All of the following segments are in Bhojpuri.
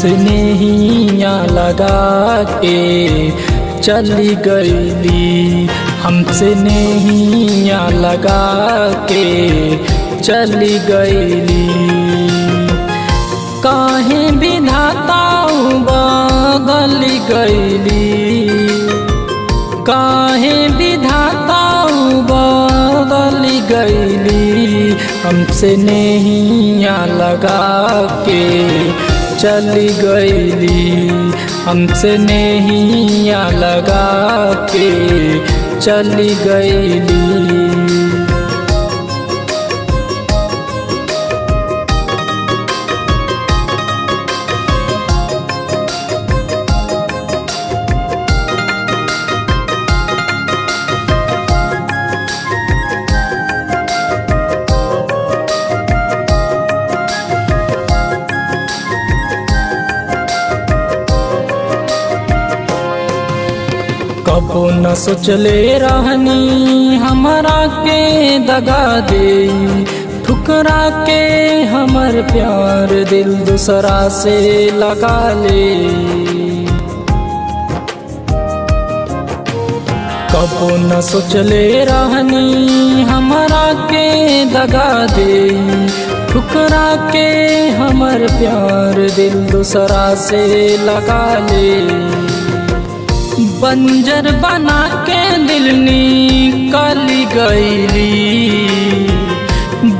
हमसे नैया लगा के चली गईली, हमसे नैया लगा के चली गईली। काहे विधाता बदल गईली, काहे विधाता बदल गईली, हमसे नैया लगा के चली गईली, हमसे नैया लगा के चली गईली। कबो न सोचले रहनी हमरा के दगा दे, ठुकरा के हमर प्यार दिल दूसरा से लगा ले। कबो न सोचले रहनी हमरा के दगा दे, ठुकरा के हमर प्यार दिल दूसरा से लगा ले। बंजर बना के दिल निकल गईली,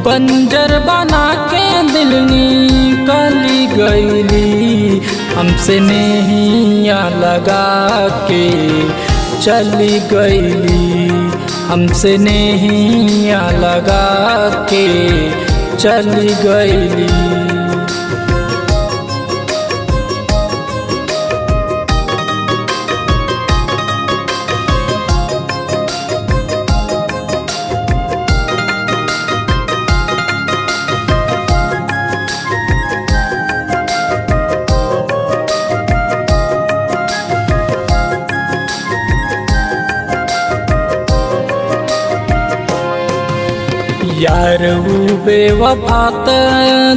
बंजर बना के दिल निकल गईली, हमसे नैया लगा के चली गईली, हमसे नैया लगा के चली गईली। यार वो बेवफात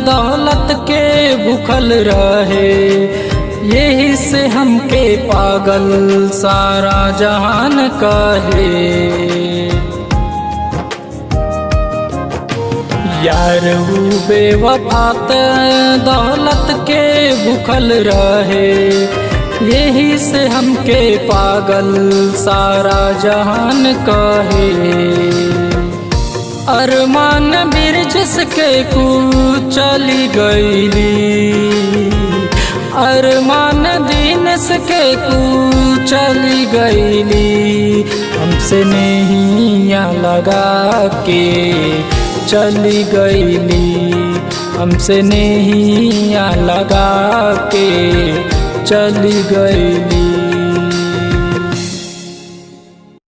दौलत के भूखल रहे, यही से हमके पागल सारा जहान कहे। यार वो बेवफात दौलत के भूखल रहे, यही से हमके पागल सारा जहान कहे। अरमान बिरजस के कू चली गईली, अरमान दीनस के कू चली गईली, हमसे नैया लगा के चली गईली, हमसे नैया लगा के चली गईली।